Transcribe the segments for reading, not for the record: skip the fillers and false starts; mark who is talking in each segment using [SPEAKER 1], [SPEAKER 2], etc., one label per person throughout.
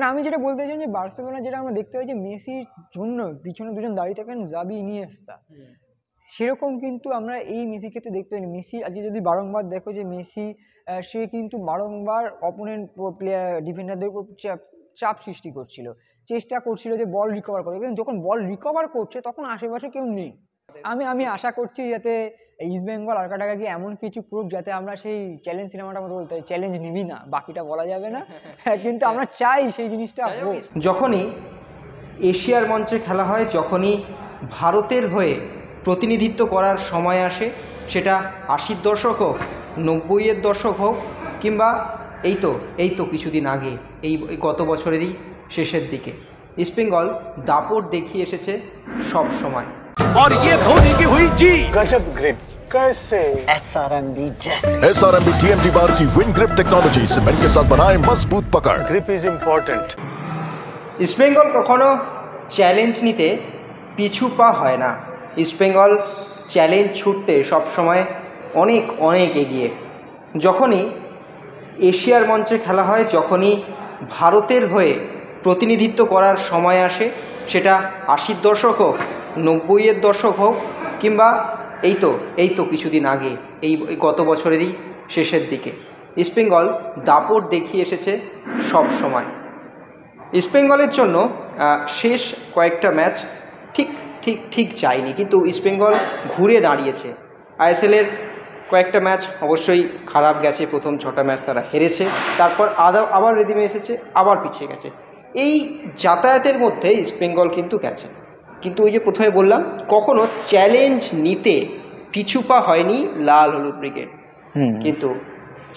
[SPEAKER 1] মানে আমি যেটা বলতে চাই যে বার্সেলোনা যেটা আমরা দেখতে পাই যে মেসির জন্য পিছনে দুজন দাঁড়িয়ে থাকেন জাভি ইনিয়েস্তা, সেরকম কিন্তু আমরা এই মেসির ক্ষেত্রে দেখতে পাইনি। মেসি আজকে যদি বারংবার দেখো যে মেসি সে কিন্তু বারংবার অপোনেন্ট প্লেয়ার ডিফেন্ডারদের উপর চাপ সৃষ্টি করছিল, চেষ্টা করছিল যে বল রিকভার করে, কিন্তু যখন বল রিকভার করছে তখন আশেপাশে কেউ নেই। আমি আশা করছি যাতে ইস্ট বেঙ্গল আর কাটাকাটি এমন কিছু করুক যাতে আমরা সেই চ্যালেঞ্জ সিনেমাটার মতো বলতে পারি চ্যালেঞ্জ নিবি না, বাকিটা বলা যাবে না, কিন্তু আমরা চাই সেই জিনিসটা হোক।
[SPEAKER 2] যখনই এশিয়ার মঞ্চে খেলা হয়, যখনই ভারতের হয়ে প্রতিনিধিত্ব করার সময় আসে, সেটা 80-র দশক হোক, 90-এর দশক হোক, কিংবা এই তো কিছুদিন আগে এই গত বছরেরই শেষের দিকে, ইস্ট বেঙ্গল দাপট দেখিয়ে এসেছে সব সময়।
[SPEAKER 3] और ये धोनी की हुई जी
[SPEAKER 4] गजब ग्रिप कैसे
[SPEAKER 5] SRMB TMT बार की विन ग्रिप टेक्नोलॉजी सीमेंट के साथ बनाए मजबूत पकड़।
[SPEAKER 4] Grip is important.
[SPEAKER 2] East Bengal কখনো চ্যালেঞ্জ নিতে পিছু পা হয় না। ইস্ট বেঙ্গল চ্যালেঞ্জ ছুটতে সবসময় অনেক অনেক এগিয়ে। যখনই এশিয়ার মঞ্চে খেলা হয়, যখনই ভারতের হয়ে প্রতিনিধিত্ব করার সময় আসে, সেটা 80-র দশক হোক, 90-এর দশক হোক, কিংবা এই তো কিছুদিন আগে এই গত বছরেরই শেষের দিকে, ইস্ট বেঙ্গল দাপট দেখিয়ে এসেছে সব সময়। ইস্ট বেঙ্গলের জন্য শেষ কয়েকটা ম্যাচ ঠিক যায়নি, কিন্তু ইস্ট বেঙ্গল ঘুরে দাঁড়িয়েছে। আইএসএলের কয়েকটা ম্যাচ অবশ্যই খারাপ গেছে, প্রথম 6টা ম্যাচ তারা হেরেছে, তারপর আবার রিদিমে এসেছে, আবার পিছিয়ে গেছে। এই যাতায়াতের মধ্যে ইস্ট বেঙ্গল কিন্তু গেছে, কিন্তু ওই যে প্রথমে বললাম, কখনো চ্যালেঞ্জ নিতে পিছু পা হয়নি লাল হলুদ ব্রিগেড। কিন্তু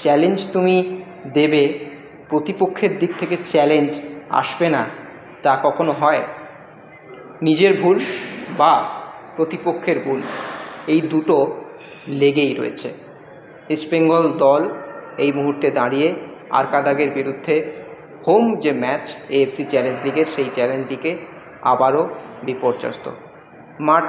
[SPEAKER 2] চ্যালেঞ্জ তুমি দেবে, প্রতিপক্ষের দিক থেকে চ্যালেঞ্জ আসবে না, তা কখনো হয়? নিজের ভুল বা প্রতিপক্ষের ভুল, এই দুটো লেগেই রয়েছে। ইস্ট বেঙ্গল দল এই মুহূর্তে দাঁড়িয়ে আরকাদাগের বিরুদ্ধে হোম যে ম্যাচ AFC চ্যালেঞ্জ লিগের, সেই চ্যালেঞ্জ লিগে আবারও বিপর্যস্ত। মাঠ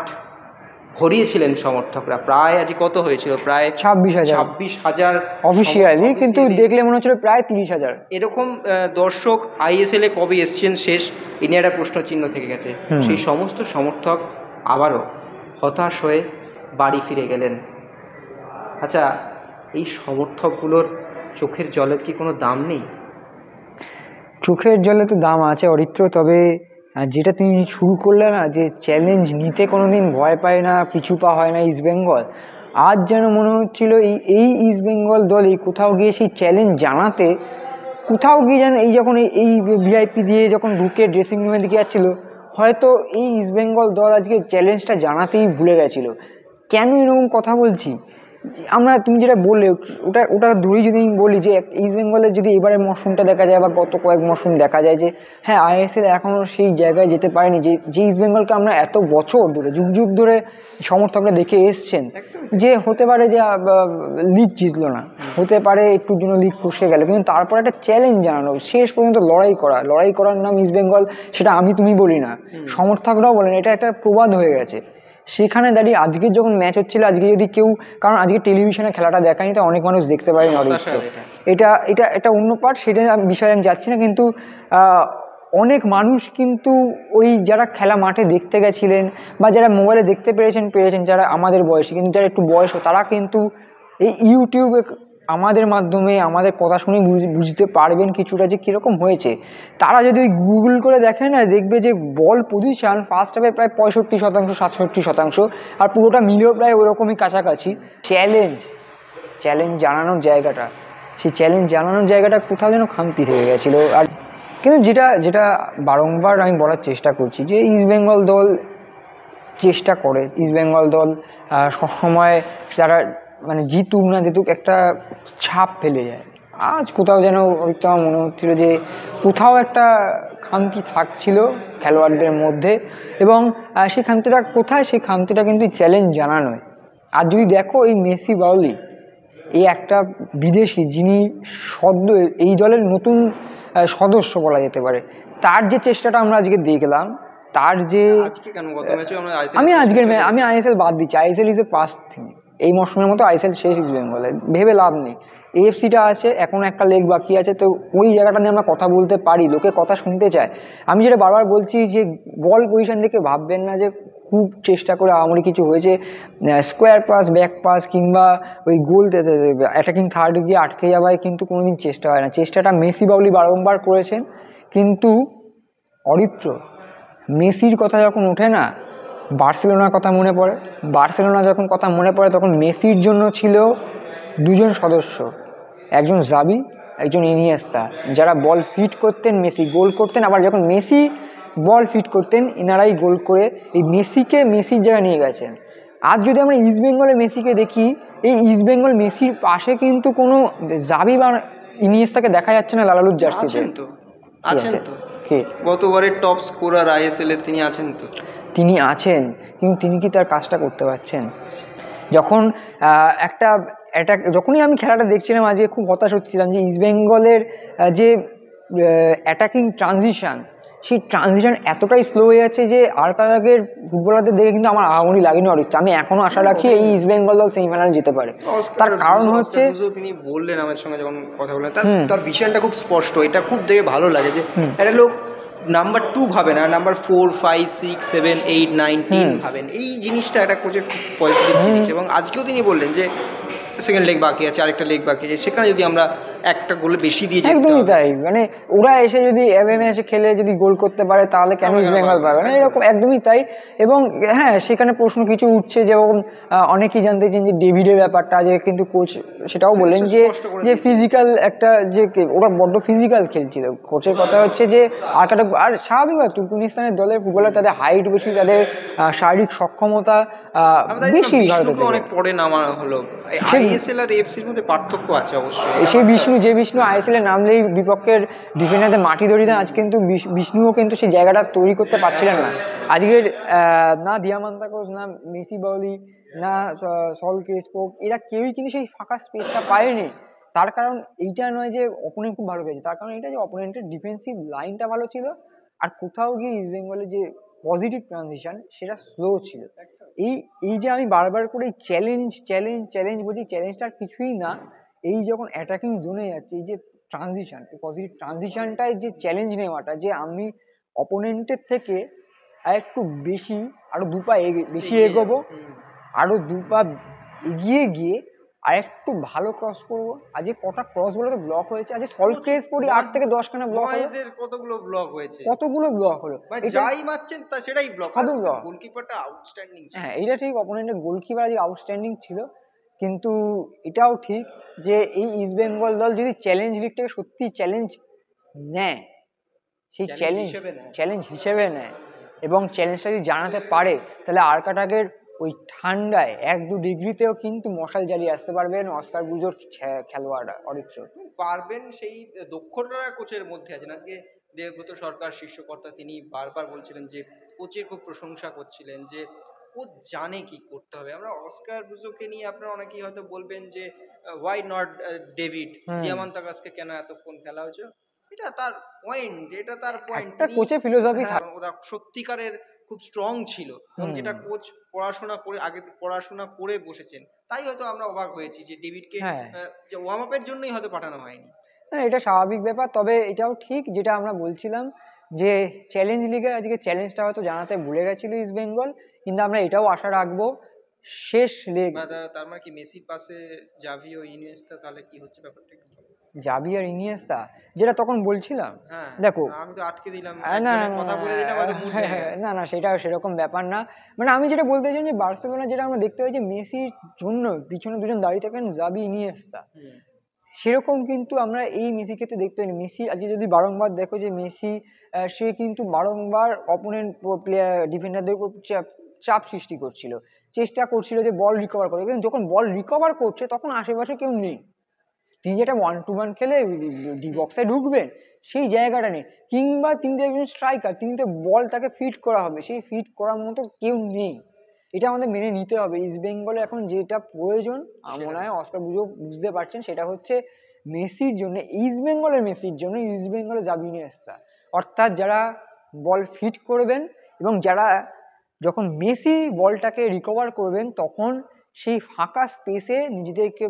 [SPEAKER 2] ভরিয়েছিলেন সমর্থকরা, প্রায় আজ কত হয়েছিল, প্রায় 26,000
[SPEAKER 1] অফিসিয়ালি, কিন্তু দেখলে মনে হচ্ছিল প্রায় 30,000
[SPEAKER 2] এরকম দর্শক। আইএসএলে কবে এসছেন শেষ, এ নিয়ে একটা প্রশ্ন চিহ্ন থেকে গেছে। সেই সমস্ত সমর্থক আবারও হতাশ হয়ে বাড়ি ফিরে গেলেন। আচ্ছা, এই সমর্থকগুলোর চোখের জলের কি কোনো দাম নেই?
[SPEAKER 1] চোখের জলে তো দাম আছে অরিত্র, তবে যেটা তুমি শুরু করলে না, যে চ্যালেঞ্জ নিতে কোনো দিন ভয় পায় না, পিছু পা হয় না ইস্ট বেঙ্গল, আজ যেন মনে হচ্ছিল এই ইস্ট বেঙ্গল দল এই কোথাও গিয়ে সেই চ্যালেঞ্জ জানাতে, কোথাও গিয়ে যেন এই যখন এই ভিআইপি দিয়ে যখন ঢুকে ড্রেসিং রুমের দিকে যাচ্ছিলো, হয়তো এই ইস্ট বেঙ্গল দল আজকে চ্যালেঞ্জটা জানাতেই ভুলে গেছিলো। কেন এরকম কথা বলছি, তুমি যেটা বললে ওটা ধরেই যদি আমি বলি যে ইস্ট বেঙ্গলের যদি এবারের মরশুমটা দেখা যায় বা গত কয়েক মরশুম দেখা যায় যে হ্যাঁ আইএসএল এখনও সেই জায়গায় যেতে পারেনি, যে ইস্ট বেঙ্গলকে আমরা এত বছর ধরে যুগ ধরে সমর্থকরা দেখে এসছেন, যে হতে পারে যে লিগ জিতলো না, হতে পারে একটুর জন্য লিগ ফসকে গেল, কিন্তু তারপর একটা চ্যালেঞ্জ জানানো, শেষ পর্যন্ত লড়াই করার নাম ইস্ট বেঙ্গল, সেটা তুমি বলি না, সমর্থকরাও বলেন, এটা একটা প্রবাদ হয়ে গেছে। সেখানে দাঁড়িয়ে আজকের যখন ম্যাচ হচ্ছিল, আজকে যদি কেউ, কারণ আজকে টেলিভিশনে খেলাটা দেখায়নি, তো অনেক মানুষ দেখতে পারেনি, এটা অন্য পার্ট, সেটা বিষয়ে আমি যাচ্ছি না, কিন্তু অনেক মানুষ কিন্তু ওই যারা খেলা মাঠে দেখতে গেছিলেন বা যারা মোবাইলে দেখতে পেরেছেন যারা আমাদের বয়সী, কিন্তু যারা একটু বয়স, তারা কিন্তু এই ইউটিউবে আমাদের মাধ্যমে আমাদের কথা শুনে বুঝতে পারবেন কিছুটা যে কীরকম হয়েছে। তারা যদি ওই গুগল করে দেখে না, দেখবে যে বল পজিশন ফার্স্ট হাফে প্রায় 65%, 67%, আর পুরোটা মিলেও প্রায় ওরকমই কাছাকাছি। চ্যালেঞ্জ জানানোর জায়গাটা, সেই চ্যালেঞ্জ জানানোর জায়গাটা কোথাও যেন খামতি থেকে গেছিলো। আর কিন্তু যেটা বারংবার আমি বলার চেষ্টা করছি, যে ইস্ট বেঙ্গল দল চেষ্টা করে, ইস্ট বেঙ্গল দল সবসময় যারা মানে জিতুক না জিতুক একটা ছাপ ফেলে যায়। আজ কোথাও যেন আমার মনে হচ্ছিল যে কোথাও একটা খামতি থাকছিল খেলোয়াড়দের মধ্যে, এবং সেই খামতিটা কোথায়, সেই খামতিটা কিন্তু চ্যালেঞ্জ জানানোয়। আর যদি দেখো এই মেসি বাউলি, এই একটা বিদেশি যিনি সদ্য এই দলের নতুন সদস্য বলা যেতে পারে, তার যে চেষ্টাটা আমরা আজকে দেখলাম, তার যে আমি আইএসএল বাদ দিচ্ছি, ISL is a past thing, এই মরশুমের মতো আইএসএল শেষ ইস্ট বেঙ্গলে, ভেবে লাভ নেই। এএফসিটা আছে, এখন একটা লেগ বাকি আছে, তো ওই জায়গাটা নিয়ে আমরা কথা বলতে পারি, লোকে কথা শুনতে চায়। আমি যেটা বারবার বলছি যে বল পজিশন থেকে ভাববেন না যে খুব চেষ্টা করে আমার কিছু হয়েছে, স্কোয়ার পাস, ব্যাক পাস কিংবা ওই গোল অ্যাটাকিং থার্ড গিয়ে আটকে যাওয়ায় কিন্তু কোনোদিন চেষ্টা হয় না। চেষ্টাটা মেসি বাউলি বারংবার করেছেন, কিন্তু অরিত্র মেসির কথা যখন ওঠে না, বার্সেলোনার কথা মনে পড়ে। বার্সেলোনা যখন কথা মনে পড়ে তখন মেসির জন্য ছিল দুজন সদস্য, একজন জাবি, একজন ইনিয়েস্তা, যারা বল ফিট করতেন, মেসি গোল করতেন। আবার যখন মেসি বল ফিট করতেন, এনারাই গোল করে এই মেসিকে মেসির জায়গায় নিয়ে গেছেন। আজ যদি আমরা ইস্ট বেঙ্গলে মেসিকে দেখি, এই ইস্ট বেঙ্গল মেসির পাশে কিন্তু কোনো জাবি বা ইনিয়েস্তাকে দেখা যাচ্ছে না লালালুর জার্সিতে।
[SPEAKER 2] আছেন তো কে গতবারের টপ স্কোরার আইএসএল এ তিনি আছেন তো। তিনি আছেন, কিন্তু তিনি কি তার কাজটা করতে পারছেন? যখন যখনই আমি খেলাটা দেখছিলাম আজকে খুব হতাশ হচ্ছিলাম যে ইস্ট বেঙ্গলের যে অ্যাটাকিং ট্রানজিশন, সেই ট্রানজিশন এতটাই স্লো হয়ে যাচ্ছে যে আগের ফুটবলারদের দেখে কিন্তু আমার আহামরি লাগেনি অরিত্র। আমি এখনো আশা রাখি এই ইস্ট বেঙ্গল দল সেমিফাইনাল যেতে পারে। তার কারণ হচ্ছে তিনি বললেন আমার সঙ্গে যখন কথা বললেন, তার ভিশনটা খুব স্পষ্ট। এটা খুব দেখে ভালো লাগে যে একটা লোক নাম্বার 2 ভাবে না, নাম্বার 4, 5, 6, 7, 8, 9, 10 ভাবেন। এই জিনিসটা একটা কোচের খুব পজিটিভ জিনিস। এবং আজকেও তিনি বললেন যে সেকেন্ড লেগ বাকি আছে, আরেকটা লেগ বাকি আছে, সেখানে যদি আমরা একটা গোলে বেশি দিয়ে যেতে,
[SPEAKER 1] একদমই তাই। মানে ওরা এসে যদি এসে খেলে যদি গোল করতে পারে তাহলে কেন ইস্ট বেঙ্গল পাবে না, এরকম একদমই তাই। এবং হ্যাঁ, সেখানে প্রশ্ন কিছু উঠছে, যেরকম অনেকেই জানতে চান যে ডেভিডের ব্যাপারটা, যে কিন্তু কোচ সেটাও বললেন যে ফিজিক্যাল একটা, যে ওরা বড্ড ফিজিক্যাল খেলছিল। কোচের কথা হচ্ছে যে আর স্বাভাবিকভাবে তুর্কমেনিস্তানের দলের ফুটবলার, তাদের হাইট বেশি, তাদের শারীরিক সক্ষমতা বেশি। ভারতের
[SPEAKER 2] অনেক পরে নামা হলো। আইএসএল আর এফসির মধ্যে পার্থক্য আছে অবশ্যই।
[SPEAKER 1] সেই বিষ্ণু আইএসএল এ নামলেই বিপক্ষের ডিফেন্ডারদের মাটি ধরিয়ে দেন। আজ কিন্তু বিষ্ণুও কিন্তু সেই জায়গাটা তৈরি করতে পারছিলেন না। আজকের না দিয়ামান্তাকোস, না মেসি বাউলি, না সল ক্রেসপো, এরা কেউই কিন্তু সেই ফাঁকা স্পেসটা পায়নি। তার কারণ এইটা নয় যে অপোনেন্ট খুব ভালো পেয়েছে, তার কারণ এটা যে অপোনেন্টের ডিফেন্সিভ লাইনটা ভালো ছিল, আর কোথাও গিয়ে ইস্ট বেঙ্গলের যে পজিটিভ ট্রানজিশন সেটা স্লো ছিল। এই যে আমি বারবার করে চ্যালেঞ্জ বলছি, চ্যালেঞ্জটা কিছুই না। এই যখন অ্যাটাকিং জোনে যাচ্ছে, এই যে ট্রানজিশন, এই পজিটিভ ট্রানজিশনটাই যে চ্যালেঞ্জ নেওয়াটা, যে আমি অপোনেন্টের থেকে আরেকটু বেশি, আরো 2 পা বেশি এগোবো, আরো 2 পা এগিয়ে গিয়ে আর একটু ভালো ক্রস করবো। আজকে কটা ক্রস বলে তো ব্লক হয়েছে, আজকে সল্ট ক্রেস পড়ি 8 থেকে 10 খানা ব্লক হলো।
[SPEAKER 2] কতগুলো ব্লক হয়েছে,
[SPEAKER 1] যাই
[SPEAKER 2] মারছেন তা সেটাই ব্লক। গোলকিপারটা আউটস্ট্যান্ডিং ছিল।
[SPEAKER 1] হ্যাঁ, এটা ঠিক, অপোনেন্টের গোলকিপার আজকে আউটস্ট্যান্ডিং ছিল। কিন্তু এটাও ঠিক যে এই ইস্ট বেঙ্গল দল যদি চ্যালেঞ্জ লিগটাকে সত্যি চ্যালেঞ্জ নেয়, সেই চ্যালেঞ্জ হিসেবে নেয়, এবং চ্যালেঞ্জটা যদি জানাতে পারে, তাহলে আরকাটাগের ওই ঠান্ডায় 1-2 ডিগ্রিতেও কিন্তু মশাল জ্বালিয়ে আসতে পারবেন অস্কার ব্রুজোর খেলোয়াড়রা। অরিত্র
[SPEAKER 2] পারবেন, সেই দক্ষতা কোচের মধ্যে আছে। আজকে দেবব্রত সরকার শীর্ষকর্তা, তিনি বারবার বলছিলেন যে কোচের খুব প্রশংসা করছিলেন, যে কোচ জানে কি করতে হবে। আমরা অস্কার ব্রুজোকে নিয়ে আপনারা অনেকেই হয়তো বলবেন যে ওয়াই নট ডেভিড দিয়ামান্তাকাসকে কেন এতক্ষণ খেলা হয়েছে। এটা তার পয়েন্ট,
[SPEAKER 1] একটা কোচের ফিলোসফি থাকে।
[SPEAKER 2] ওরা সত্যিকারের খুব স্ট্রং ছিল, এবং যেটা কোচ পড়াশোনা করে বসেছেন, তাই হয়তো আমরা অবাক হয়েছি যে ডেভিডকে যে ওয়ার্ম আপের জন্যই হয়তো পাঠানো হয়নি।
[SPEAKER 1] না, এটা স্বাভাবিক ব্যাপার। তবে এটাও ঠিক যেটা আমরা বলছিলাম যে চ্যালেঞ্জ লিগে আজকে চ্যালেঞ্জটা হয়তো জানাতে ভুলে গেছিল ইস্ট বেঙ্গল, কিন্তু আমরা এটাও আশা রাখবো শেষ লেগ।
[SPEAKER 2] তার মানে কি মেসির পাশে জাভি ও ইনিয়েস্তা, তাহলে কি হচ্ছে ব্যাপারটা?
[SPEAKER 1] জাভি আর ইনিয়েস্তা, যেটা তখন বলছিলাম, দেখো
[SPEAKER 2] আমি তো আটকে দিলাম,
[SPEAKER 1] না সেটা সেরকম ব্যাপার না। মানে আমি যেটা বলতে চাই যে বার্সেলোনা যেটা আমরা দেখতে পাই যে মেসির জন্য পিছনে দুজন দাঁড়িয়ে থাকেন, জাভি ইনিয়েস্তা, সেরকম কিন্তু আমরা এই মেসির ক্ষেত্রে দেখতে পাই। মেসি আজকে যদি বারংবার দেখো যে মেসি সে কিন্তু বারংবার অপোনেন্ট প্লেয়ার ডিফেন্ডারদের উপর চাপ সৃষ্টি করছিল, চেষ্টা করছিল যে বল রিকভার করে, কিন্তু যখন বল রিকভার করছে তখন আশেপাশে কেউ নেই, তিনি যেটা 1-2-1 খেলে ডি বক্সে ঢুকবেন সেই জায়গাটা নেই, কিংবা তিনি যে একজন স্ট্রাইকার, তিনি তো বল তাকে ফিট করা হবে, সেই ফিট করার মতো কেউ নেই। এটা আমাদের মেনে নিতে হবে। ইস্ট বেঙ্গলে এখন যেটা প্রয়োজন, মনে হয় অস্কার ব্রুজো বুঝতে পারছেন, সেটা হচ্ছে মেসির জন্য, ইস্ট বেঙ্গলের মেসির জন্য ইস্ট বেঙ্গলে জাভি ইনিয়েস্তা, অর্থাৎ যারা বল ফিট করবেন, এবং যারা যখন মেসি বলটাকে রিকভার করবেন তখন সেই ফাঁকা স্পেসে নিজেদেরকে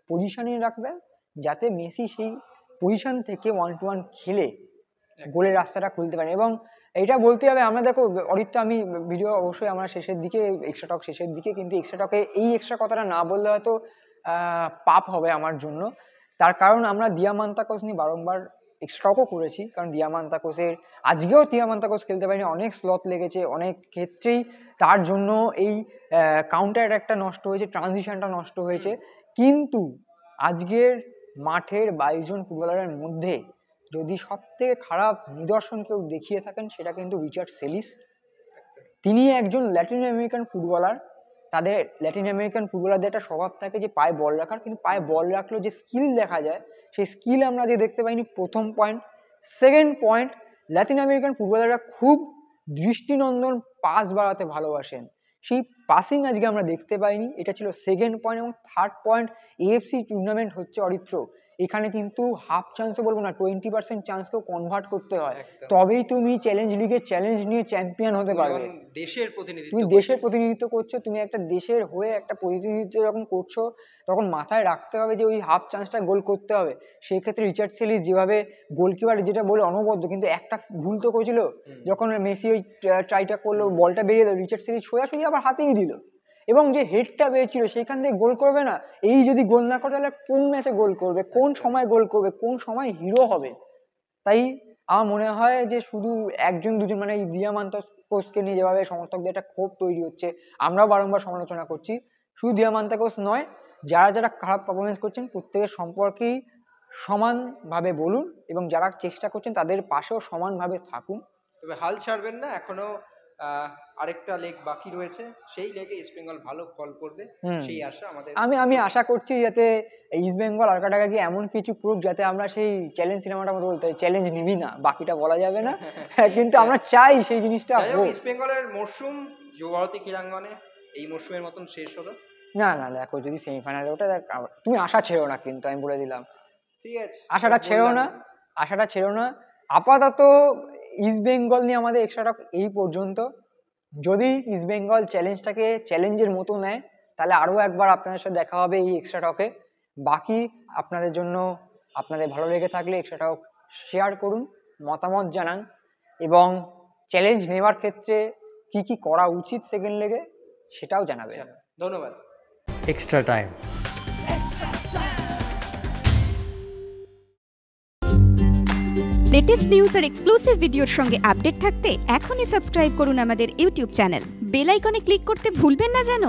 [SPEAKER 1] পজিশনে রাখবেন যাতে মেসি সেই পজিশন থেকে 1-to-1 খেলে গোলের রাস্তাটা খুলতে পারে। এবং এটা বলতে হবে, আমরা দেখো অরিত্য আমি ভিডিও অবশ্যই আমরা শেষের দিকে এক্সট্রা টক শেষের দিকে, কিন্তু এক্সট্রা টকে এই এক্সট্রা কথাটা না বললে হয়তো পাপ হবে আমার জন্য। তার কারণ আমরা দিয়ামান্তাকোস নিয়ে বারংবার এক্সট্রা টকও করেছি, কারণ দিয়ামান্তাকোসের আজকেও দিয়ামান্তাকোস খেলতে পারেনি, অনেক স্লট লেগেছে, অনেক ক্ষেত্রেই তার জন্য এই কাউন্টার অ্যাটাকটা নষ্ট হয়েছে, ট্রানজিশনটা নষ্ট হয়েছে। কিন্তু আজকের মাঠের 22 জন ফুটবলারের মধ্যে যদি সব থেকে খারাপ নিদর্শন কেউ দেখিয়ে থাকেন সেটা কিন্তু রিচার্ড সেলিস। তিনি একজন ল্যাটিন আমেরিকান ফুটবলার। তাদের ল্যাটিন আমেরিকান ফুটবলারদের একটা স্বভাব থাকে যে পায়ে বল রাখার, কিন্তু পায়ে বল রাখলেও যে স্কিল দেখা যায় সেই স্কিল আমরা যে দেখতে পাইনি, প্রথম point. Second point, Latin American ফুটবলাররা খুব দৃষ্টিনন্দন পাস বাড়াতে ভালোবাসেন, সেই পাসিং আজকে আমরা দেখতে পাইনি, এটা ছিল সেকেন্ড পয়েন্ট। এবং থার্ড পয়েন্ট, এএফসি টুর্নামেন্ট হচ্ছে অরিত্র, এখানে কিন্তু হাফ চান্সও বলবো না, 20% চান্সকেও কনভার্ট করতে হয়, তবেই তুমি চ্যালেঞ্জ লিগে চ্যালেঞ্জ নিয়ে চ্যাম্পিয়ন হতে পারবে।
[SPEAKER 2] দেশের প্রতিনিধিত্ব,
[SPEAKER 1] তুমি দেশের প্রতিনিধিত্ব করছো, তুমি একটা দেশের হয়ে একটা প্রতিনিধিত্ব যখন করছো তখন মাথায় রাখতে হবে যে ওই হাফ চান্সটা গোল করতে হবে। সেই ক্ষেত্রে রিচার্ড সেলিস যেভাবে গোলকিপার যেটা বলে অনবদ্য, কিন্তু একটা ভুল তো করেছিল, যখন মেসি ওই ট্রাইটা করলো, বলটা বেরিয়ে এলো, রিচার্ড সেলিস সোজাসুজি আবার হাতেই দিল, এবং যে হেডটা বেরিয়েছিল সেখান থেকে গোল করবে না। এই যদি গোল না করে তাহলে কোন ম্যাচে গোল করবে, কোন সময় গোল করবে, কোন সময় হিরো হবে? তাই আমার মনে হয় যে শুধু একজন দুজন, মানে এই দিয়ামান্তাকোসকে নিয়ে যেভাবে সমর্থকদের একটা ক্ষোভ তৈরি হচ্ছে, আমরাও বারংবার সমালোচনা করছি, শুধু দিয়ামান্তাকোস নয়, যারা যারা খারাপ পারফরমেন্স করছেন প্রত্যেকের সম্পর্কেই সমানভাবে বলুন, এবং যারা চেষ্টা করছেন তাদের পাশেও সমানভাবে থাকুন।
[SPEAKER 2] তবে হাল ছাড়বেন না, এখনো আরেকটা লেগ বাকি রয়েছে, সেই লেগে ইস্ট বেঙ্গল ভালো ফল করবে সেই আশা আমাদের।
[SPEAKER 1] আমি আশা করছি যাতে ইস্ট বেঙ্গল আর কাটাকা গিয়ে এমন কিছু করুক যাতে আমরা সেই চ্যালেঞ্জ সিনেমাটার মতো বলতে চ্যালেঞ্জ নিবি না, বাকিটা বলা যাবে না, কিন্তু আমরা চাই সেই জিনিসটা হোক।
[SPEAKER 2] ইস্ট বেঙ্গলের মরশুম যুবভারতী ক্রীড়াঙ্গনে এই মরশুমের মতন শেষ হলো
[SPEAKER 1] না, দেখো যদি সেমিফাইনালে ওটা তুমি আশা ছেড়ো না, কিন্তু আমি বলে দিলাম,
[SPEAKER 2] ঠিক আছে,
[SPEAKER 1] আশাটা ছেড়ো না। আপাতত ইস্ট বেঙ্গল নিয়ে আমাদের এক্সট্রা এই পর্যন্ত। যদি ইস্ট বেঙ্গল চ্যালেঞ্জটাকে চ্যালেঞ্জের মতো নেয় তাহলে আরও একবার আপনাদের সাথে দেখা হবে এই এক্সট্রা টকে। বাকি আপনাদের জন্য, আপনাদের ভালো লেগে থাকলে এক্সট্রা টক শেয়ার করুন, মতামত জানান, এবং চ্যালেঞ্জ নেওয়ার ক্ষেত্রে কি কি করা উচিত সেকেন্ড লেগে সেটাও জানাবেন।
[SPEAKER 2] ধন্যবাদ।
[SPEAKER 6] Extra time.
[SPEAKER 7] লেটেস্ট নিউজ আর এক্সক্লুসিভ ভিডিওর সঙ্গে আপডেট থাকতে এখনই সাবস্ক্রাইব করুন আমাদের ইউটিউব চ্যানেল। বেল আইকনে ক্লিক করতে ভুলবেন না যেন।